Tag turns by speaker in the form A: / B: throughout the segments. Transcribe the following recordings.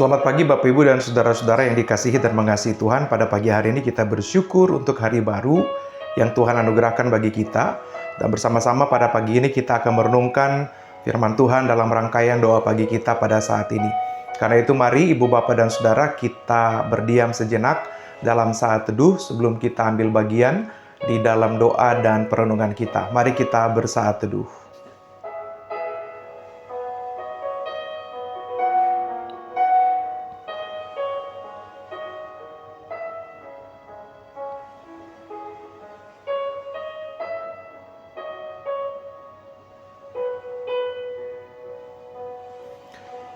A: Selamat pagi Bapak Ibu dan saudara-saudara yang dikasihi dan mengasihi Tuhan. Pada pagi hari ini kita bersyukur untuk hari baru yang Tuhan anugerahkan bagi kita. Dan bersama-sama pada pagi ini kita akan merenungkan firman Tuhan dalam rangkaian doa pagi kita pada saat ini. Karena itu mari Ibu Bapak dan Saudara kita berdiam sejenak dalam saat teduh sebelum kita ambil bagian di dalam doa dan perenungan kita. Mari kita bersaat teduh.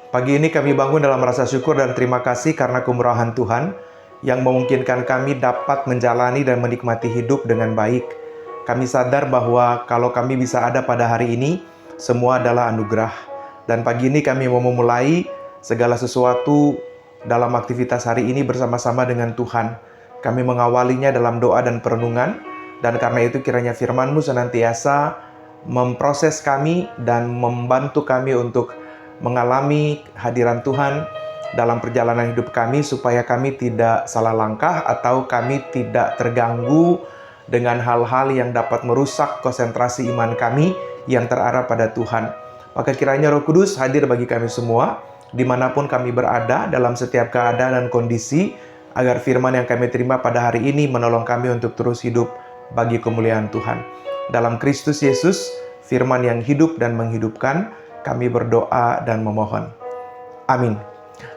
A: Pagi ini kami bangun dalam rasa syukur dan terima kasih karena kemurahan Tuhan yang memungkinkan kami dapat menjalani dan menikmati hidup dengan baik. Kami sadar bahwa kalau kami bisa ada pada hari ini, semua adalah anugerah. Dan pagi ini kami mau memulai segala sesuatu dalam aktivitas hari ini bersama-sama dengan Tuhan. Kami mengawalinya dalam doa dan perenungan, dan karena itu kiranya firman-Mu senantiasa memproses kami dan membantu kami untuk mengalami hadiran Tuhan dalam perjalanan hidup kami supaya kami tidak salah langkah atau kami tidak terganggu dengan hal-hal yang dapat merusak konsentrasi iman kami yang terarah pada Tuhan. Maka kiranya Roh Kudus hadir bagi kami semua dimanapun kami berada dalam setiap keadaan dan kondisi agar firman yang kami terima pada hari ini menolong kami untuk terus hidup bagi kemuliaan Tuhan. Dalam Kristus Yesus, firman yang hidup dan menghidupkan, kami berdoa dan memohon. Amin.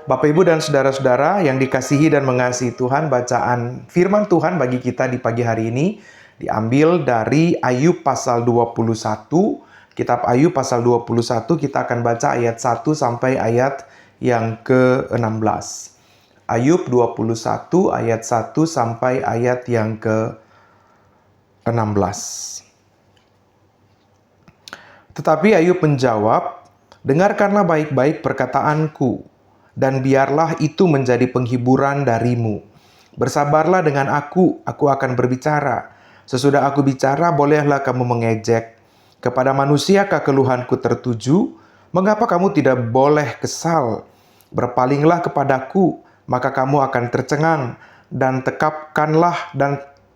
A: Bapak, Ibu, dan saudara-saudara yang dikasihi dan mengasihi Tuhan, bacaan firman Tuhan bagi kita di pagi hari ini diambil dari Ayub pasal 21. Kitab Ayub pasal 21, kita akan baca ayat 1 sampai ayat yang ke-16. Ayub 21 ayat 1 sampai ayat yang ke-16. Tetapi Ayub menjawab, "Dengarkanlah baik-baik perkataanku, dan biarlah itu menjadi penghiburan darimu. Bersabarlah dengan aku akan berbicara. Sesudah aku bicara, bolehlah kamu mengejek. Kepada manusiakah keluhanku tertuju? Mengapa kamu tidak boleh kesal? Berpalinglah kepadaku, maka kamu akan tercengang, dan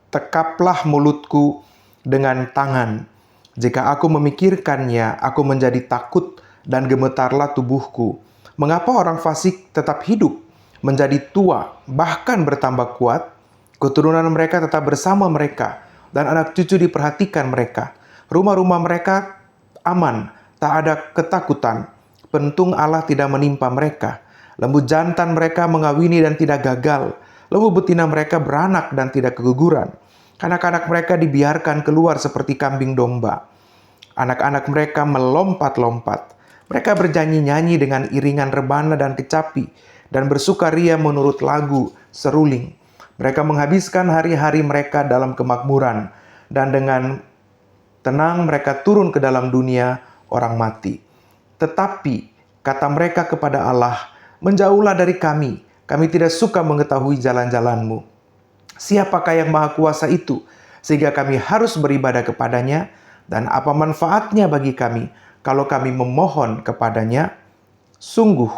A: tekaplah mulutku dengan tangan. Jika aku memikirkannya, aku menjadi takut dan gemetarlah tubuhku. Mengapa orang fasik tetap hidup, menjadi tua, bahkan bertambah kuat? Keturunan mereka tetap bersama mereka, dan anak cucu diperhatikan mereka. Rumah-rumah mereka aman, tak ada ketakutan. Pentung Allah tidak menimpa mereka. Lembu jantan mereka mengawini dan tidak gagal. Lembu betina mereka beranak dan tidak keguguran. Anak-anak mereka dibiarkan keluar seperti kambing domba. Anak-anak mereka melompat-lompat. Mereka bernyanyi-nyanyi dengan iringan rebana dan kecapi, dan bersukaria menurut lagu seruling. Mereka menghabiskan hari-hari mereka dalam kemakmuran, dan dengan tenang mereka turun ke dalam dunia orang mati. Tetapi kata mereka kepada Allah, "Menjauhlah dari kami tidak suka mengetahui jalan-jalan-Mu. Siapakah yang maha kuasa itu, sehingga kami harus beribadah kepadanya? Dan apa manfaatnya bagi kami kalau kami memohon kepadanya? Sungguh,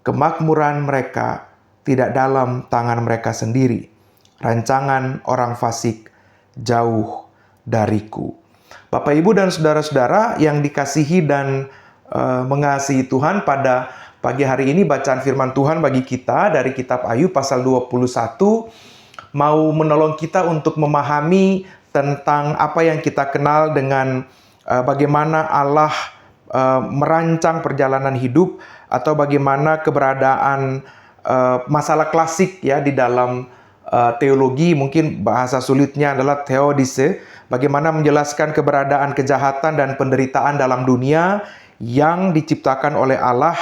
A: kemakmuran mereka tidak dalam tangan mereka sendiri. Rancangan orang fasik jauh dariku." Bapak, Ibu, dan saudara-saudara yang dikasihi dan mengasihi Tuhan, pada pagi hari ini bacaan firman Tuhan bagi kita dari kitab Ayub pasal 21 mau menolong kita untuk memahami tentang apa yang kita kenal dengan bagaimana Allah merancang perjalanan hidup, atau bagaimana keberadaan masalah klasik ya di dalam teologi, mungkin bahasa sulitnya adalah theodise, bagaimana menjelaskan keberadaan kejahatan dan penderitaan dalam dunia yang diciptakan oleh Allah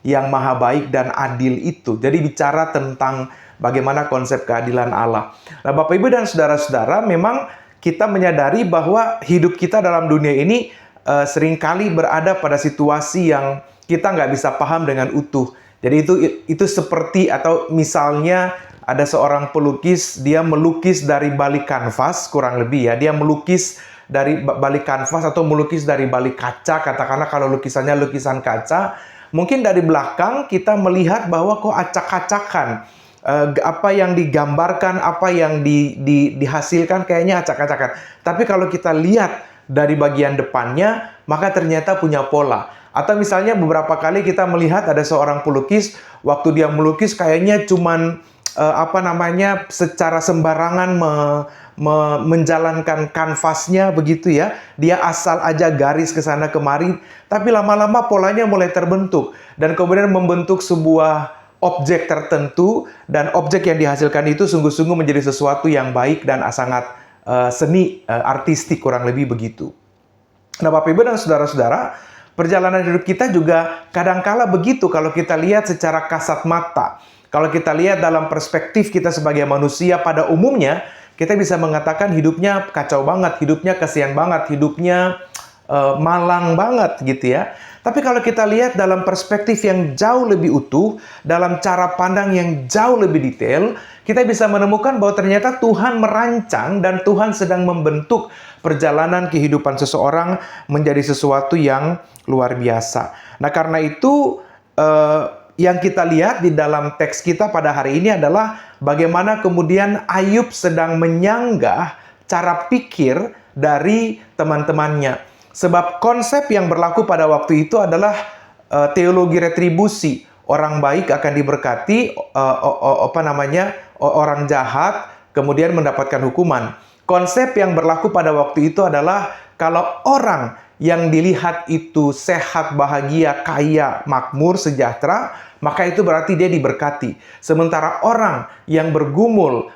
A: yang maha baik dan adil itu. Jadi bicara tentang bagaimana konsep keadilan Allah. Nah, Bapak, Ibu, dan saudara-saudara, memang kita menyadari bahwa hidup kita dalam dunia ini seringkali berada pada situasi yang kita nggak bisa paham dengan utuh. Jadi itu seperti, atau misalnya ada seorang pelukis, dia melukis dari balik kanvas, kurang lebih ya, dia melukis dari balik kanvas atau melukis dari balik kaca, katakanlah kalau lukisannya lukisan kaca, Mungkin dari belakang kita melihat bahwa kok acak-acakan. Apa yang digambarkan, apa yang dihasilkan kayaknya acak-acakan. Tapi kalau kita lihat dari bagian depannya, maka ternyata punya pola. Atau misalnya beberapa kali kita melihat ada seorang pelukis, waktu dia melukis kayaknya cuman secara sembarangan menjalankan kanvasnya begitu ya. Dia asal aja garis ke sana kemari, tapi lama-lama polanya mulai terbentuk dan kemudian membentuk sebuah objek tertentu, dan objek yang dihasilkan itu sungguh-sungguh menjadi sesuatu yang baik dan sangat seni, artistik, kurang lebih begitu. Nah, Bapak Ibu dan saudara-saudara, perjalanan hidup kita juga kadangkala begitu kalau kita lihat secara kasat mata. Kalau kita lihat dalam perspektif kita sebagai manusia pada umumnya, kita bisa mengatakan hidupnya kacau banget, hidupnya kasihan banget, hidupnya malang banget gitu ya. Tapi kalau kita lihat dalam perspektif yang jauh lebih utuh, dalam cara pandang yang jauh lebih detail, kita bisa menemukan bahwa ternyata Tuhan merancang dan Tuhan sedang membentuk perjalanan kehidupan seseorang menjadi sesuatu yang luar biasa. Nah, karena itu yang kita lihat di dalam teks kita pada hari ini adalah bagaimana kemudian Ayub sedang menyanggah cara pikir dari teman-temannya. Sebab konsep yang berlaku pada waktu itu adalah teologi retribusi. Orang baik akan diberkati, orang jahat kemudian mendapatkan hukuman. Konsep yang berlaku pada waktu itu adalah kalau orang yang dilihat itu sehat, bahagia, kaya, makmur, sejahtera, maka itu berarti dia diberkati. Sementara orang yang bergumul,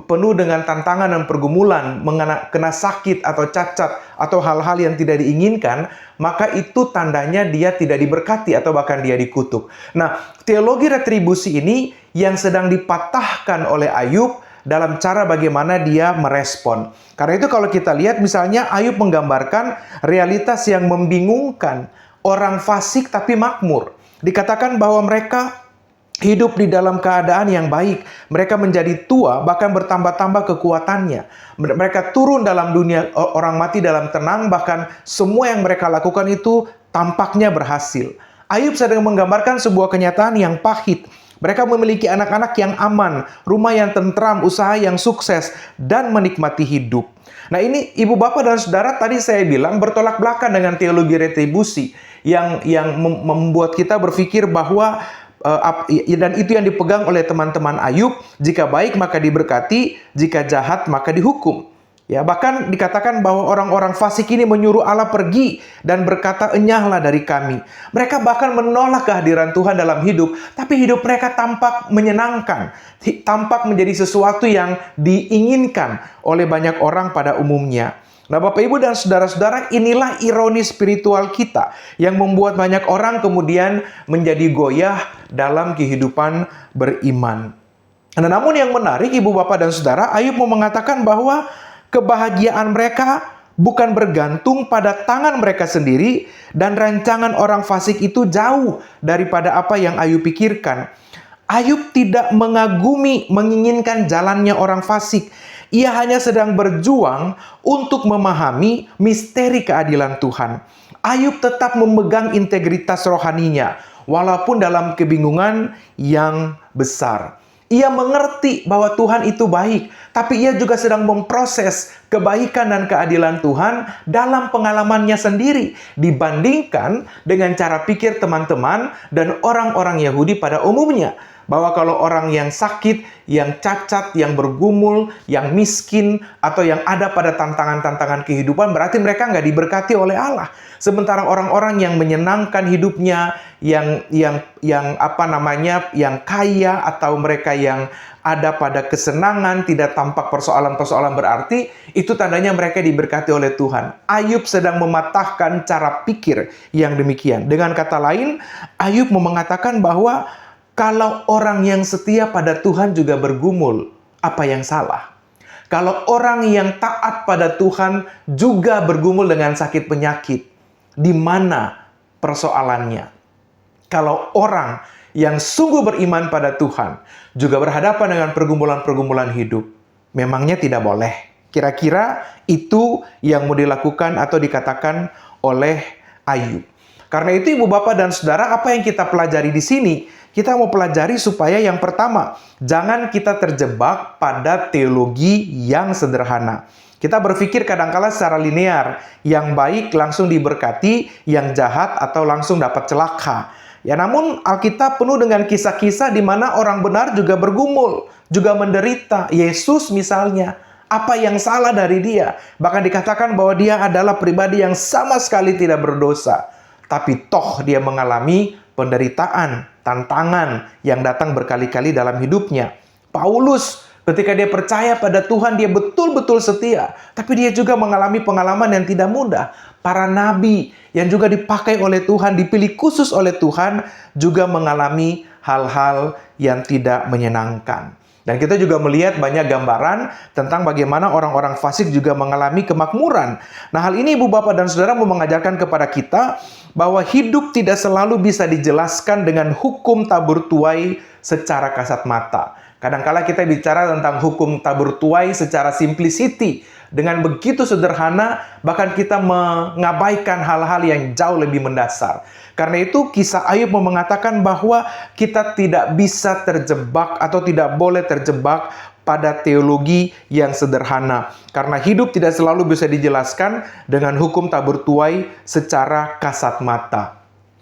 A: penuh dengan tantangan dan pergumulan, kena sakit atau cacat atau hal-hal yang tidak diinginkan, maka itu tandanya dia tidak diberkati atau bahkan dia dikutuk. Nah, teologi retribusi ini yang sedang dipatahkan oleh Ayub dalam cara bagaimana dia merespon. Karena itu kalau kita lihat misalnya Ayub menggambarkan realitas yang membingungkan, orang fasik tapi makmur. Dikatakan bahwa mereka hidup di dalam keadaan yang baik. Mereka menjadi tua, bahkan bertambah-tambah kekuatannya. Mereka turun dalam dunia orang mati dalam tenang, bahkan semua yang mereka lakukan itu tampaknya berhasil. Ayub sedang menggambarkan sebuah kenyataan yang pahit. Mereka memiliki anak-anak yang aman, rumah yang tentram, usaha yang sukses, dan menikmati hidup. Nah, ini ibu bapak dan saudara tadi saya bilang bertolak belakang dengan teologi retribusi yang membuat kita berpikir bahwa dan itu yang dipegang oleh teman-teman Ayub, jika baik maka diberkati, jika jahat maka dihukum. Ya, bahkan dikatakan bahwa orang-orang fasik ini menyuruh Allah pergi dan berkata, "Enyahlah dari kami." Mereka bahkan menolak kehadiran Tuhan dalam hidup, tapi hidup mereka tampak menyenangkan, tampak menjadi sesuatu yang diinginkan oleh banyak orang pada umumnya. Nah, Bapak Ibu dan saudara-saudara, inilah ironi spiritual kita yang membuat banyak orang kemudian menjadi goyah dalam kehidupan beriman. Nah, namun yang menarik Ibu Bapak dan Saudara, Ayub mau mengatakan bahwa kebahagiaan mereka bukan bergantung pada tangan mereka sendiri, dan rancangan orang fasik itu jauh daripada apa yang Ayub pikirkan. Ayub tidak mengagumi, menginginkan jalannya orang fasik. Ia hanya sedang berjuang untuk memahami misteri keadilan Tuhan. Ayub tetap memegang integritas rohaninya, walaupun dalam kebingungan yang besar. Ia mengerti bahwa Tuhan itu baik, tapi ia juga sedang memproses kebaikan dan keadilan Tuhan dalam pengalamannya sendiri, dibandingkan dengan cara pikir teman-teman dan orang-orang Yahudi pada umumnya. Bahwa kalau orang yang sakit, yang cacat, yang bergumul, yang miskin, atau yang ada pada tantangan-tantangan kehidupan, berarti mereka nggak diberkati oleh Allah. Sementara orang-orang yang menyenangkan hidupnya, yang kaya, atau mereka yang ada pada kesenangan, tidak tampak persoalan-persoalan berarti, itu tandanya mereka diberkati oleh Tuhan. Ayub sedang mematahkan cara pikir yang demikian. Dengan kata lain, Ayub mau mengatakan bahwa kalau orang yang setia pada Tuhan juga bergumul, apa yang salah? Kalau orang yang taat pada Tuhan juga bergumul dengan sakit penyakit, di mana persoalannya? Kalau orang yang sungguh beriman pada Tuhan juga berhadapan dengan pergumulan-pergumulan hidup, memangnya tidak boleh? Kira-kira itu yang mau dilakukan atau dikatakan oleh Ayub. Karena itu Ibu Bapak dan Saudara, apa yang kita pelajari di sini? Kita mau pelajari supaya yang pertama, jangan kita terjebak pada teologi yang sederhana. Kita berpikir kadangkala secara linear, yang baik langsung diberkati, yang jahat atau langsung dapat celaka. Ya, namun Alkitab penuh dengan kisah-kisah di mana orang benar juga bergumul, juga menderita. Yesus misalnya, apa yang salah dari dia? Bahkan dikatakan bahwa dia adalah pribadi yang sama sekali tidak berdosa. Tapi toh dia mengalami penderitaan, tantangan yang datang berkali-kali dalam hidupnya. Paulus, ketika dia percaya pada Tuhan, dia betul-betul setia. Tapi dia juga mengalami pengalaman yang tidak mudah. Para nabi yang juga dipakai oleh Tuhan, dipilih khusus oleh Tuhan, juga mengalami hal-hal yang tidak menyenangkan. Dan kita juga melihat banyak gambaran tentang bagaimana orang-orang fasik juga mengalami kemakmuran. Nah, hal ini Ibu Bapak dan Saudara mau mengajarkan kepada kita bahwa hidup tidak selalu bisa dijelaskan dengan hukum tabur tuai secara kasat mata. Kadangkala kita bicara tentang hukum tabur tuai secara simplicity. Dengan begitu sederhana, bahkan kita mengabaikan hal-hal yang jauh lebih mendasar. Karena itu kisah Ayub mau mengatakan bahwa kita tidak bisa terjebak atau tidak boleh terjebak pada teologi yang sederhana. Karena hidup tidak selalu bisa dijelaskan dengan hukum tabur tuai secara kasat mata.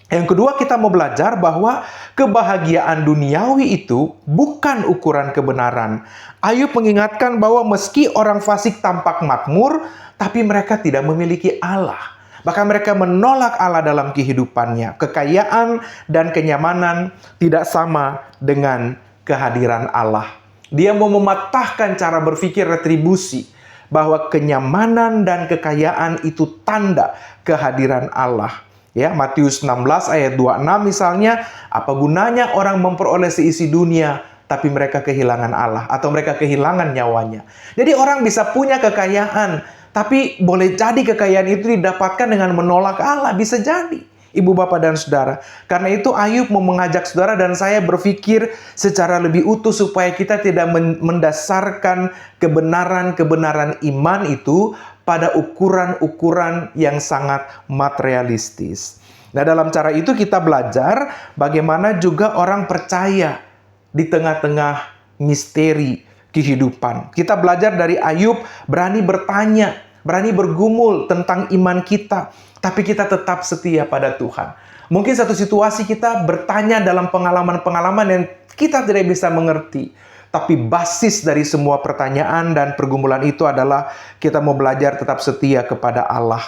A: Yang kedua, kita mau belajar bahwa kebahagiaan duniawi itu bukan ukuran kebenaran. Ayub mengingatkan bahwa meski orang fasik tampak makmur, tapi mereka tidak memiliki Allah. Bahkan mereka menolak Allah dalam kehidupannya. Kekayaan dan kenyamanan tidak sama dengan kehadiran Allah. Dia mau mematahkan cara berpikir retribusi, bahwa kenyamanan dan kekayaan itu tanda kehadiran Allah. Ya, Matius 16 ayat 26 misalnya, apa gunanya orang memperoleh seisi dunia, tapi mereka kehilangan Allah, atau mereka kehilangan nyawanya. Jadi orang bisa punya kekayaan, tapi boleh jadi kekayaan itu didapatkan dengan menolak Allah, bisa jadi. Ibu Bapak dan Saudara. Karena itu Ayub mau mengajak saudara dan saya berpikir secara lebih utuh supaya kita tidak mendasarkan kebenaran-kebenaran iman itu pada ukuran-ukuran yang sangat materialistis. Nah, dalam cara itu kita belajar bagaimana juga orang percaya di tengah-tengah misteri kehidupan. Kita belajar dari Ayub berani bertanya, berani bergumul tentang iman kita, tapi kita tetap setia pada Tuhan. Mungkin satu situasi kita bertanya dalam pengalaman-pengalaman yang kita tidak bisa mengerti. Tapi basis dari semua pertanyaan dan pergumulan itu adalah kita mau belajar tetap setia kepada Allah.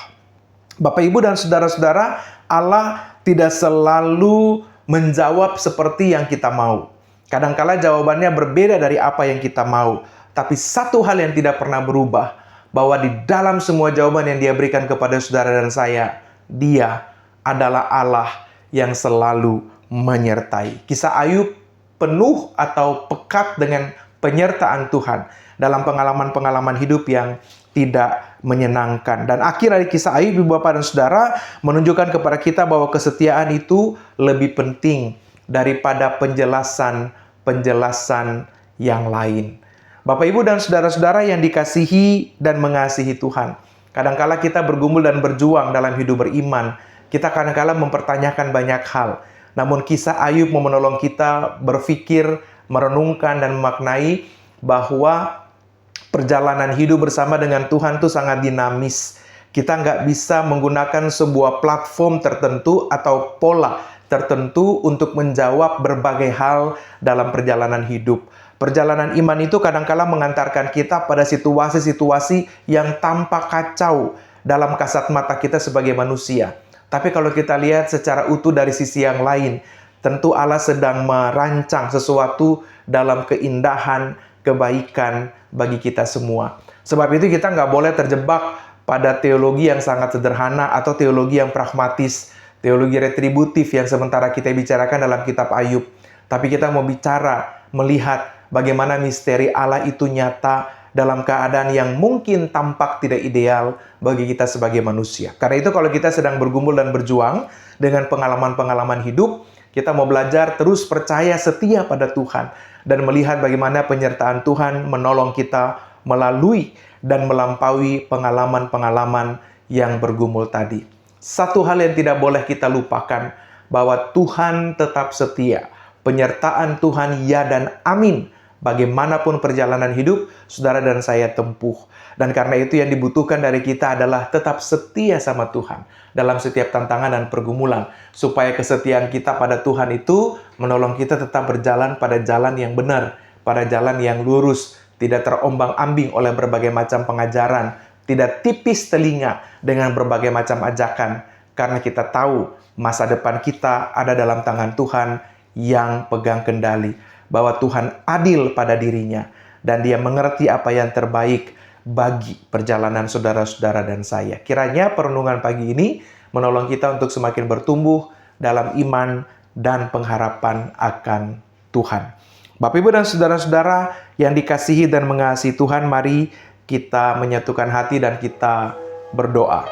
A: Bapak, Ibu, dan saudara-saudara, Allah tidak selalu menjawab seperti yang kita mau. Kadangkala jawabannya berbeda dari apa yang kita mau. Tapi satu hal yang tidak pernah berubah, bahwa di dalam semua jawaban yang Dia berikan kepada saudara dan saya, Dia adalah Allah yang selalu menyertai. Kisah Ayub penuh atau pekat dengan penyertaan Tuhan dalam pengalaman-pengalaman hidup yang tidak menyenangkan. Dan akhir dari kisah Ayub, Ibu Bapak dan Saudara, menunjukkan kepada kita bahwa kesetiaan itu lebih penting daripada penjelasan-penjelasan yang lain. Bapak, Ibu, dan saudara-saudara yang dikasihi dan mengasihi Tuhan, kadangkala kita bergumul dan berjuang dalam hidup beriman. Kita kadangkala mempertanyakan banyak hal. Namun kisah Ayub mau menolong kita berpikir, merenungkan, dan memaknai bahwa perjalanan hidup bersama dengan Tuhan itu sangat dinamis. Kita nggak bisa menggunakan sebuah platform tertentu atau pola tertentu untuk menjawab berbagai hal dalam perjalanan hidup. Perjalanan iman itu kadangkala mengantarkan kita pada situasi-situasi yang tampak kacau dalam kasat mata kita sebagai manusia. Tapi kalau kita lihat secara utuh dari sisi yang lain, tentu Allah sedang merancang sesuatu dalam keindahan, kebaikan bagi kita semua. Sebab itu kita nggak boleh terjebak pada teologi yang sangat sederhana atau teologi yang pragmatis, teologi retributif yang sementara kita bicarakan dalam kitab Ayub. Tapi kita mau bicara, melihat bagaimana misteri Allah itu nyata dalam keadaan yang mungkin tampak tidak ideal bagi kita sebagai manusia. Karena itu kalau kita sedang bergumul dan berjuang dengan pengalaman-pengalaman hidup, kita mau belajar terus percaya setia pada Tuhan dan melihat bagaimana penyertaan Tuhan menolong kita melalui dan melampaui pengalaman-pengalaman yang bergumul tadi. Satu hal yang tidak boleh kita lupakan, bahwa Tuhan tetap setia. Penyertaan Tuhan ya dan amin. Bagaimanapun perjalanan hidup saudara dan saya tempuh. Dan karena itu yang dibutuhkan dari kita adalah tetap setia sama Tuhan dalam setiap tantangan dan pergumulan. Supaya kesetiaan kita pada Tuhan itu menolong kita tetap berjalan pada jalan yang benar, pada jalan yang lurus, tidak terombang-ambing oleh berbagai macam pengajaran, tidak tipis telinga dengan berbagai macam ajakan, karena kita tahu masa depan kita ada dalam tangan Tuhan yang pegang kendali, bahwa Tuhan adil pada dirinya, dan Dia mengerti apa yang terbaik bagi perjalanan saudara-saudara dan saya. Kiranya perenungan pagi ini menolong kita untuk semakin bertumbuh dalam iman dan pengharapan akan Tuhan. Bapak, Ibu, dan saudara-saudara yang dikasihi dan mengasihi Tuhan, mari kita menyatukan hati dan kita berdoa.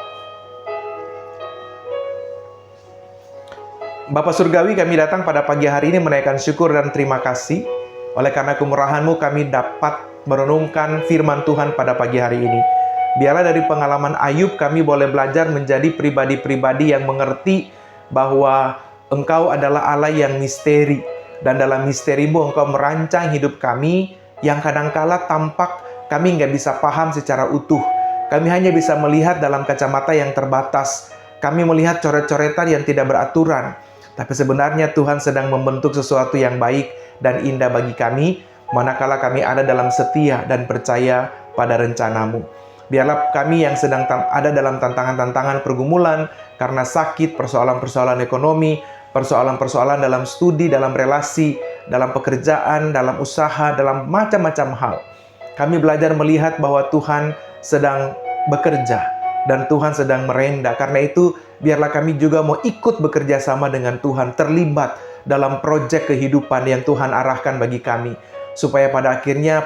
A: Bapa Surgawi, kami datang pada pagi hari ini menaikkan syukur dan terima kasih. Oleh karena kemurahan-Mu kami dapat merenungkan firman Tuhan pada pagi hari ini. Biarlah dari pengalaman Ayub kami boleh belajar menjadi pribadi-pribadi yang mengerti bahwa Engkau adalah Allah yang misteri. Dan dalam misteri-Mu Engkau merancang hidup kami yang kadangkala tampak kami nggak bisa paham secara utuh. Kami hanya bisa melihat dalam kacamata yang terbatas. Kami melihat coret-coretan yang tidak beraturan. Tapi sebenarnya Tuhan sedang membentuk sesuatu yang baik dan indah bagi kami, manakala kami ada dalam setia dan percaya pada rencana-Mu. Biarlah kami yang sedang ada dalam tantangan-tantangan pergumulan, karena sakit, persoalan-persoalan ekonomi, persoalan-persoalan dalam studi, dalam relasi, dalam pekerjaan, dalam usaha, dalam macam-macam hal. Kami belajar melihat bahwa Tuhan sedang bekerja dan Tuhan sedang merendah. Karena itu, biarlah kami juga mau ikut bekerja sama dengan Tuhan, terlibat dalam proyek kehidupan yang Tuhan arahkan bagi kami. Supaya pada akhirnya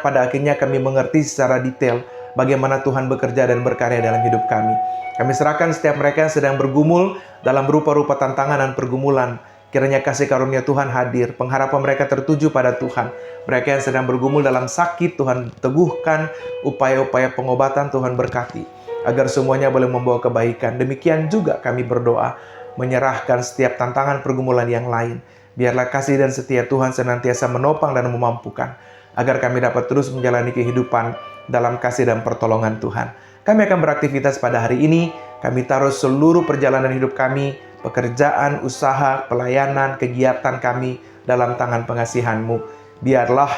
A: kami mengerti secara detail bagaimana Tuhan bekerja dan berkarya dalam hidup kami. Kami serahkan setiap mereka yang sedang bergumul dalam rupa-rupa tantangan dan pergumulan. Kiranya kasih karunia Tuhan hadir, pengharapan mereka tertuju pada Tuhan. Mereka yang sedang bergumul dalam sakit, Tuhan teguhkan, upaya-upaya pengobatan Tuhan berkati, agar semuanya boleh membawa kebaikan. Demikian juga kami berdoa, menyerahkan setiap tantangan pergumulan yang lain. Biarlah kasih dan setia Tuhan senantiasa menopang dan memampukan, agar kami dapat terus menjalani kehidupan dalam kasih dan pertolongan Tuhan. Kami akan beraktivitas pada hari ini. Kami taruh seluruh perjalanan hidup kami, pekerjaan, usaha, pelayanan, kegiatan kami dalam tangan pengasihan-Mu. Biarlah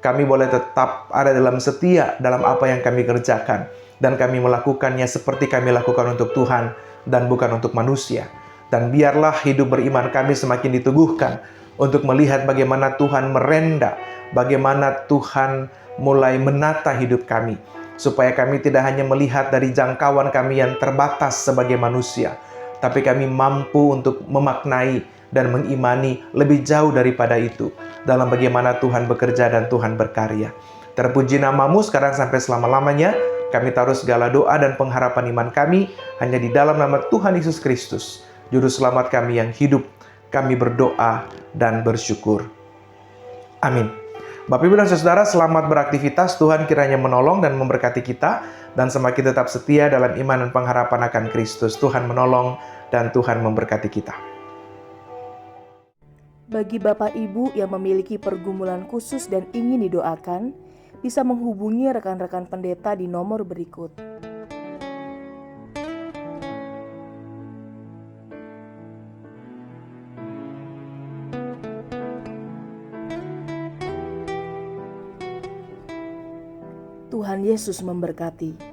A: kami boleh tetap ada dalam setia dalam apa yang kami kerjakan, dan kami melakukannya seperti kami lakukan untuk Tuhan dan bukan untuk manusia. Dan biarlah hidup beriman kami semakin diteguhkan untuk melihat bagaimana Tuhan merenda, bagaimana Tuhan mulai menata hidup kami, supaya kami tidak hanya melihat dari jangkauan kami yang terbatas sebagai manusia, tapi kami mampu untuk memaknai dan mengimani lebih jauh daripada itu dalam bagaimana Tuhan bekerja dan Tuhan berkarya. Terpuji nama-Mu sekarang sampai selama-lamanya. Kami taruh segala doa dan pengharapan iman kami hanya di dalam nama Tuhan Yesus Kristus, Juru Selamat kami yang hidup. Kami berdoa dan bersyukur. Amin. Bapak, Ibu, dan Saudara, selamat beraktivitas. Tuhan kiranya menolong dan memberkati kita, dan semakin tetap setia dalam iman dan pengharapan akan Kristus. Tuhan menolong dan Tuhan memberkati kita.
B: Bagi Bapak Ibu yang memiliki pergumulan khusus dan ingin didoakan, bisa menghubungi rekan-rekan pendeta di nomor berikut. Tuhan Yesus memberkati.